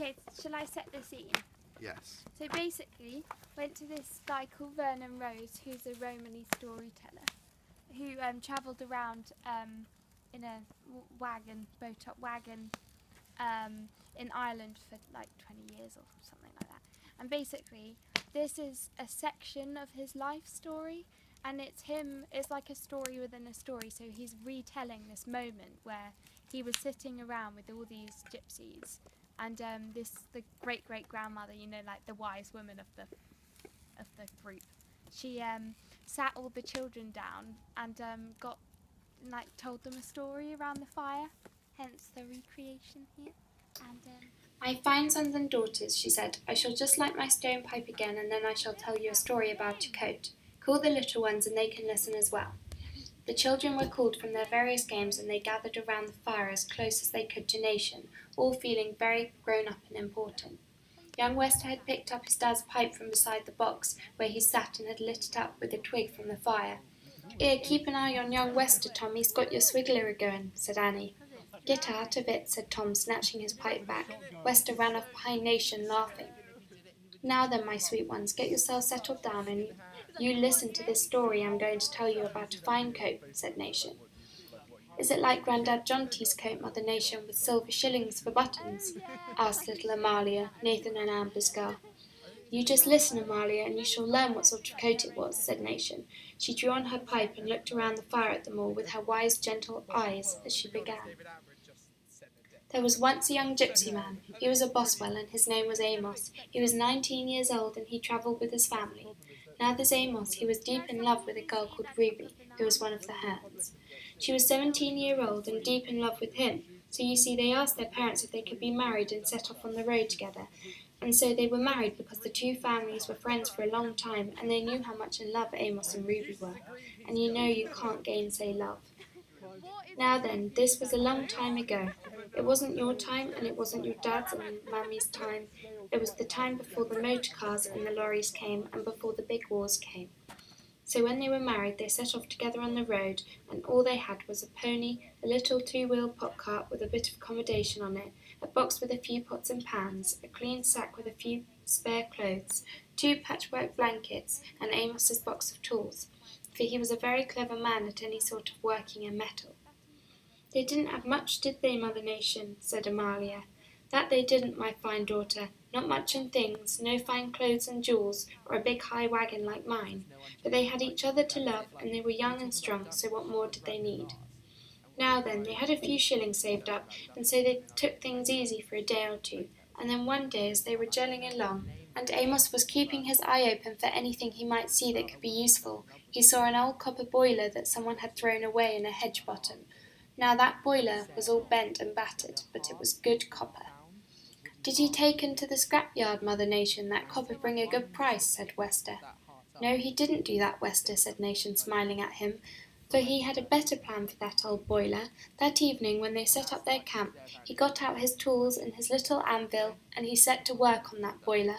Okay, shall I set the scene? Yes. So basically, went to this guy called Vernon Rose, who's a Romany storyteller, who travelled around in a boat-up wagon, in Ireland for like 20 years or something like that. And basically, this is a section of his life story, and it's like a story within a story. So he's retelling this moment where he was sitting around with all these gypsies, and the great-great-grandmother, like the wise woman of the group, she sat all the children down and told them a story around the fire, hence the recreation here. And My fine sons and daughters, she said, I shall just light my stone pipe again, and then I shall tell you a story about a coat. Call the little ones, and they can listen as well. The children were called from their various games, and they gathered around the fire as close as they could to Nation, all feeling very grown up and important. Young Wester had picked up his dad's pipe from beside the box where he sat and had lit it up with a twig from the fire. "'Ere, keep an eye on young Wester, Tom, he's got your swiggler a-going," said Annie. "Get out of it," said Tom, snatching his pipe back. Wester ran off behind Nation, laughing. "Now then, my sweet ones, get yourselves settled down, and you listen to this story I'm going to tell you about a fine coat," said Nation. "Is it like Grandad Jonty's coat, Mother Nation, with silver shillings for buttons?" asked little Amalia, Nathan and Amber's girl. "You just listen, Amalia, and you shall learn what sort of coat it was," said Nation. She drew on her pipe and looked around the fire at them all with her wise, gentle eyes as she began. "There was once a young gypsy man. He was a Boswell, and his name was Amos. He was 19 years old, and he travelled with his family. Now this Amos, he was deep in love with a girl called Ruby, who was one of the hands. She was 17 years old, and deep in love with him. So you see they asked their parents if they could be married and set off on the road together. And so they were married because the two families were friends for a long time, and they knew how much in love Amos and Ruby were. And you know you can't gainsay love. Now then, this was a long time ago. It wasn't your time, and it wasn't your dad's and Mummy's time. It was the time before the motor cars and the lorries came, and before the big wars came. So when they were married, they set off together on the road, and all they had was a pony, a little two-wheeled pop-cart with a bit of accommodation on it, a box with a few pots and pans, a clean sack with a few spare clothes, 2 patchwork blankets, and Amos's box of tools, for he was a very clever man at any sort of working in metal. "They didn't have much, did they, Mother Nation?" said Amalia. "That they didn't, my fine daughter. Not much in things, no fine clothes and jewels, or a big high wagon like mine. But they had each other to love, and they were young and strong, so what more did they need? Now then, they had a few shillings saved up, and so they took things easy for a day or two. And then one day, as they were jelling along, and Amos was keeping his eye open for anything he might see that could be useful, he saw an old copper boiler that someone had thrown away in a hedge bottom. Now that boiler was all bent and battered, but it was good copper. "Did he take into the scrap-yard, Mother Nation, that copper bring a good price?" said Wester. "No, he didn't do that, Wester," said Nation, smiling at him, for he had a better plan for that old boiler. That evening, when they set up their camp, he got out his tools and his little anvil, and he set to work on that boiler.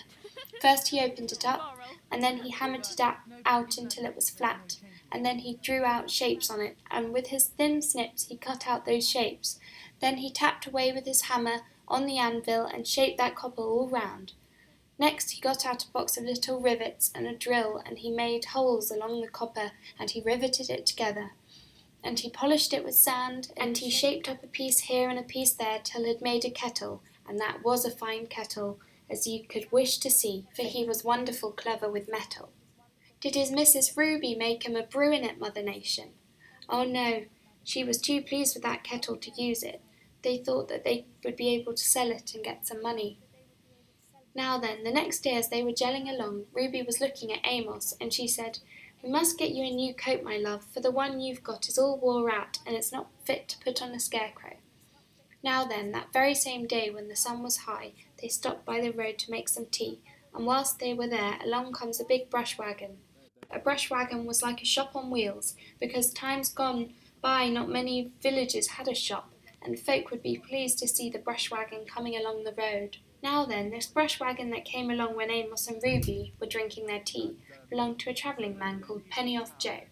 First he opened it up, and then he hammered it out until it was flat, and then he drew out shapes on it, and with his thin snips he cut out those shapes. Then he tapped away with his hammer on the anvil and shaped that copper all round. Next he got out a box of little rivets and a drill, and he made holes along the copper, and he riveted it together. And he polished it with sand, and he shaped up a piece here and a piece there till he'd made a kettle, and that was a fine kettle, as you could wish to see, for he was wonderful clever with metal." "Did his Mrs. Ruby make him a brew in it, Mother Nation?" "Oh no, she was too pleased with that kettle to use it. They thought that they would be able to sell it and get some money." Now then, the next day as they were jelling along, Ruby was looking at Amos, and she said, "We must get you a new coat, my love, for the one you've got is all wore out, and it's not fit to put on a scarecrow." Now then, that very same day when the sun was high, they stopped by the road to make some tea, and whilst they were there, along comes a big brush wagon. A brush wagon was like a shop on wheels, because times gone by not many villages had a shop, and folk would be pleased to see the brush wagon coming along the road. Now then, this brush wagon that came along when Amos and Ruby were drinking their tea belonged to a travelling man called Penny-off Joe.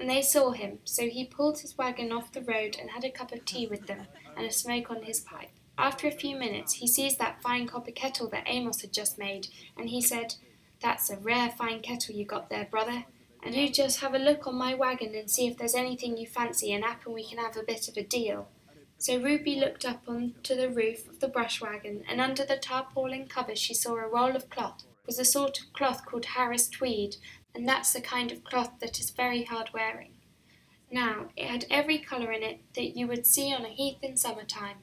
And they saw him, so he pulled his wagon off the road and had a cup of tea with them, and a smoke on his pipe. After a few minutes, he sees that fine copper kettle that Amos had just made, and he said, "That's a rare fine kettle you got there, brother. And you just have a look on my wagon and see if there's anything you fancy, and happen we can have a bit of a deal." So Ruby looked up onto the roof of the brush wagon, and under the tarpaulin cover she saw a roll of cloth. It was a sort of cloth called Harris Tweed, and that's the kind of cloth that is very hard wearing. Now, it had every colour in it that you would see on a heath in summertime.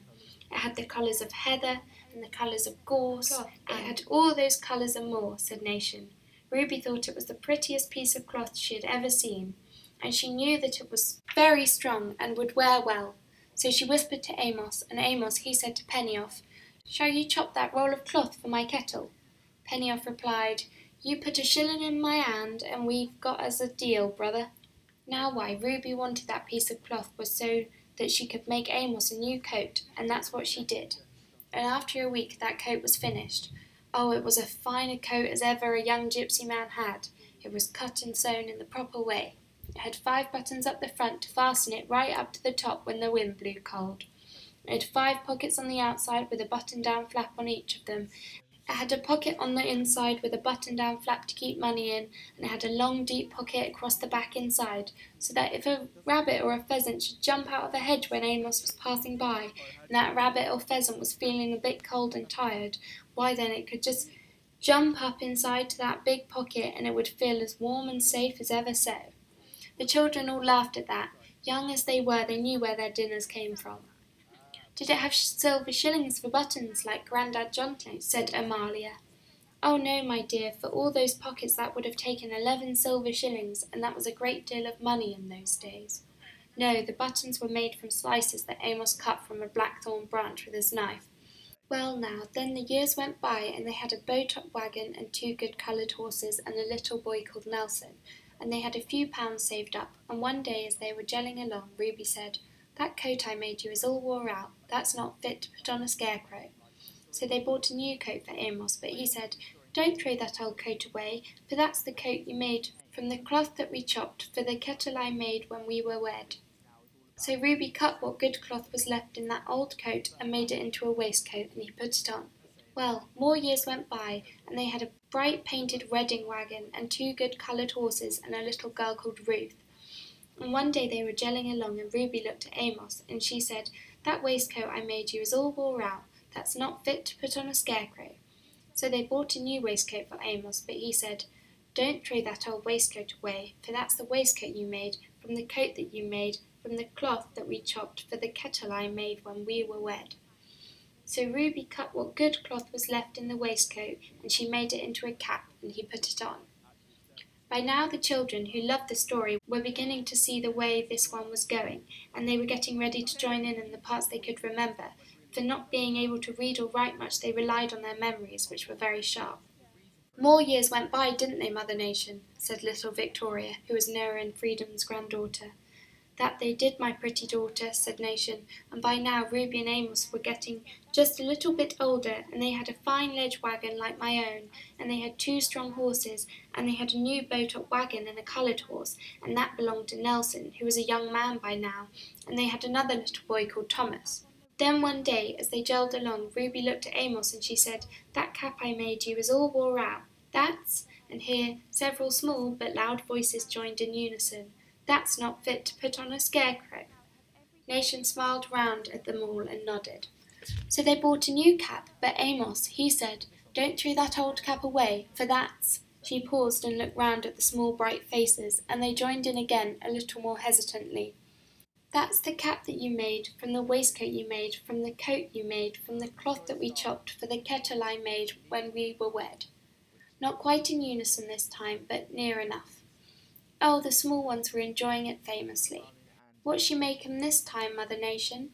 It had the colours of heather and the colours of gorse. It had all those colours and more, said Nation. Ruby thought it was the prettiest piece of cloth she had ever seen, and she knew that it was very strong and would wear well. So she whispered to Amos, and Amos, he said to Pennyoff, "Shall you chop that roll of cloth for my kettle?" Pennyoff replied, "You put a shilling in my hand, and we've got us a deal, brother." Now why Ruby wanted that piece of cloth was so that she could make Amos a new coat, and that's what she did. And after a week that coat was finished. Oh, it was a finer coat as ever a young gypsy man had. It was cut and sewn in the proper way. It had 5 buttons up the front to fasten it right up to the top when the wind blew cold. It had 5 pockets on the outside with a button-down flap on each of them. It had a pocket on the inside with a button-down flap to keep money in, and it had a long deep pocket across the back inside, so that if a rabbit or a pheasant should jump out of a hedge when Amos was passing by, and that rabbit or pheasant was feeling a bit cold and tired, why then it could just jump up inside to that big pocket, and it would feel as warm and safe as ever so. The children all laughed at that. Young as they were, they knew where their dinners came from. "Did it have silver shillings for buttons, like Grandad John's?" said Amalia. "Oh no, my dear, for all those pockets that would have taken 11 silver shillings, and that was a great deal of money in those days. No, the buttons were made from slices that Amos cut from a blackthorn branch with his knife. Well now, then the years went by, and they had a bow-top wagon and 2 good coloured horses and a little boy called Nelson, and they had a few pounds saved up, and one day as they were jelling along, Ruby said, "That coat I made you is all wore out. That's not fit to put on a scarecrow." So they bought a new coat for Amos, but he said, "Don't throw that old coat away, for that's the coat you made from the cloth that we chopped for the kettle I made when we were wed." So Ruby cut what good cloth was left in that old coat and made it into a waistcoat, and he put it on. Well, more years went by, and they had a bright painted wedding wagon and 2 good coloured horses and a little girl called Ruth. And one day they were jelling along, and Ruby looked at Amos, and she said, "That waistcoat I made you is all wore out. That's not fit to put on a scarecrow." So they bought a new waistcoat for Amos, but he said, "Don't throw that old waistcoat away, for that's the waistcoat you made from the coat that you made from the cloth that we chopped for the kettle I made when we were wed." So Ruby cut what good cloth was left in the waistcoat, and she made it into a cap, and he put it on. By now the children, who loved the story, were beginning to see the way this one was going, and they were getting ready to join in the parts they could remember, for not being able to read or write much, they relied on their memories, which were very sharp. "More years went by, didn't they, Mother Nation?" said little Victoria, who was Noah and Freedom's granddaughter. "That they did, my pretty daughter," said Nation, and by now Ruby and Amos were getting just a little bit older, and they had a fine ledge wagon like my own, and they had 2 strong horses, and they had a new bow-top wagon and a coloured horse, and that belonged to Nelson, who was a young man by now, and they had another little boy called Thomas. Then one day, as they jelled along, Ruby looked at Amos, and she said, "That cap I made you is all wore out. That's," and here several small but loud voices joined in unison, "that's not fit to put on a scarecrow." Nation smiled round at them all and nodded. So they bought a new cap, but Amos, he said, "Don't throw that old cap away, for that's—" She paused and looked round at the small bright faces, and they joined in again a little more hesitantly. "That's the cap that you made, from the waistcoat you made, from the coat you made, from the cloth that we chopped for the kettle I made when we were wed." Not quite in unison this time, but near enough. Oh, the small ones were enjoying it famously. "What'd she make 'em this time, Mother Nation?"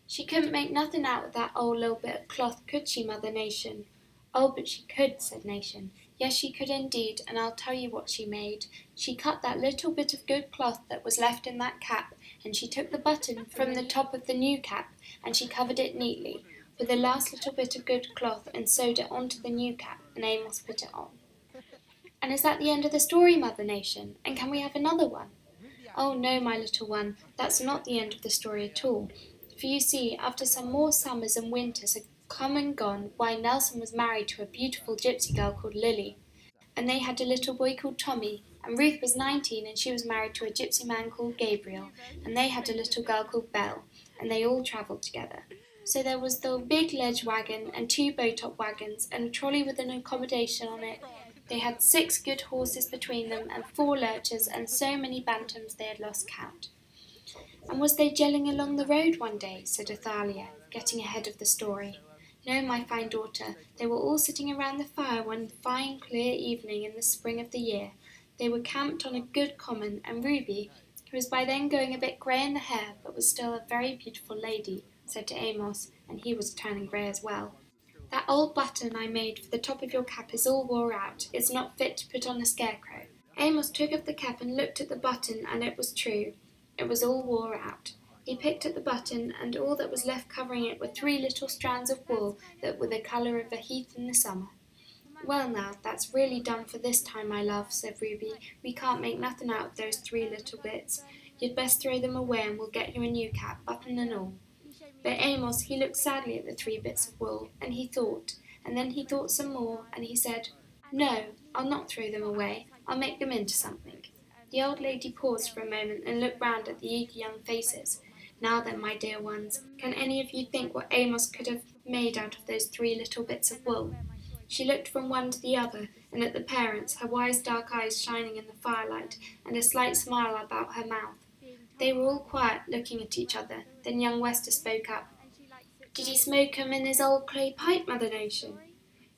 "She couldn't make nothing out of that old little bit of cloth, could she, Mother Nation?" "Oh, but she could," said Nation. "Yes, she could indeed, and I'll tell you what she made. She cut that little bit of good cloth that was left in that cap, and she took the button from the top of the new cap, and she covered it neatly with the last little bit of good cloth, and sewed it onto the new cap, and Amos put it on." "And is that the end of the story, Mother Nation? And can we have another one?" "Oh no, my little one, that's not the end of the story at all. For you see, after some more summers and winters had come and gone, why, Nelson was married to a beautiful gypsy girl called Lily, and they had a little boy called Tommy, and Ruth was 19 and she was married to a gypsy man called Gabriel, and they had a little girl called Belle, and they all travelled together. So there was the big ledge wagon and 2 bow-top wagons and a trolley with an accommodation on it. They had 6 good horses between them and 4 lurchers and so many bantams they had lost count. And was they jelling along the road one day? Said Athalia, getting ahead of the story. No, my fine daughter, they were all sitting around the fire one fine clear evening in the spring of the year. They were camped on a good common, and Ruby, who was by then going a bit grey in the hair, but was still a very beautiful lady, said to Amos, and he was turning grey as well, "That old button I made for the top of your cap is all wore out. It's not fit to put on a scarecrow." Amos took up the cap and looked at the button, and it was true. It was all wore out. He picked at the button, and all that was left covering it were 3 little strands of wool that were the colour of a heath in the summer. "Well now, that's really done for this time, my love," said Ruby. "We can't make nothing out of those 3 little bits. You'd best throw them away and we'll get you a new cap, button and all." But Amos, he looked sadly at the 3 bits of wool, and he thought, and then he thought some more, and he said, "No, I'll not throw them away. I'll make them into something." The old lady paused for a moment and looked round at the eager young faces. "Now then, my dear ones, can any of you think what Amos could have made out of those 3 little bits of wool?" She looked from one to the other, and at the parents, her wise dark eyes shining in the firelight, and a slight smile about her mouth. They were all quiet, looking at each other. Then young Wester spoke up. "Did he smoke 'em in his old clay pipe, Mother Nation?"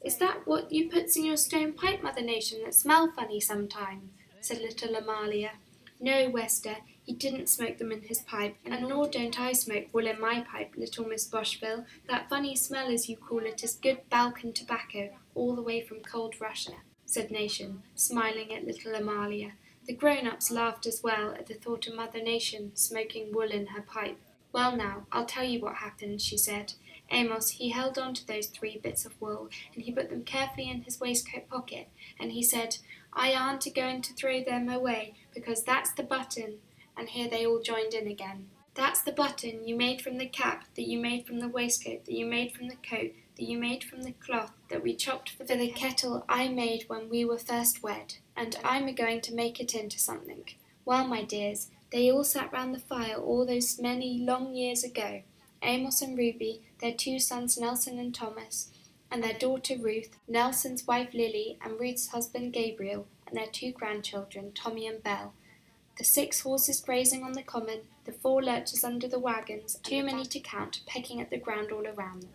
"Is that what you puts in your stone pipe, Mother Nation, that smell funny sometime?" said little Amalia. "No, Wester, he didn't smoke them in his pipe, and nor don't I smoke wool in my pipe, little Miss Boshville. That funny smell, as you call it, is good Balkan tobacco, all the way from cold Russia," said Nation, smiling at little Amalia. The grown-ups laughed as well at the thought of Mother Nation smoking wool in her pipe. "Well now, I'll tell you what happened," she said. Amos, he held on to those 3 bits of wool, and he put them carefully in his waistcoat pocket, and he said, "I aren't a-going to throw them away, because that's the button," and here they all joined in again. "That's the button you made from the cap, that you made from the waistcoat, that you made from the coat, that you made from the cloth, that we chopped for the kettle I made when we were first wed, and I'm a-going to make it into something." Well, my dears, they all sat round the fire all those many long years ago. Amos and Ruby, their 2 sons Nelson and Thomas, and their daughter Ruth, Nelson's wife Lily, and Ruth's husband Gabriel, and their 2 grandchildren, Tommy and Belle. The 6 horses grazing on the common, the 4 lurchers under the wagons, too many to count, pecking at the ground all around them.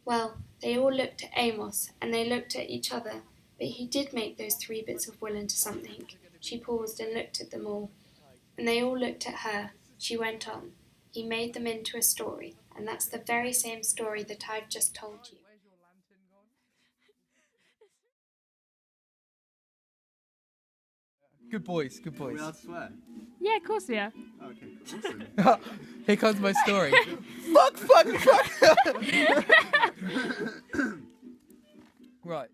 Well, they all looked at Amos, and they looked at each other, but he did make those 3 bits of wool into something. She paused and looked at them all, and they all looked at her. She went on. He made them into a story, and that's the very same story that I've just told you. Good boys, good Are boys. we allowed to swear? Yeah, of course we are. Oh, okay, cool. Awesome. Here comes my story. Fuck! Right.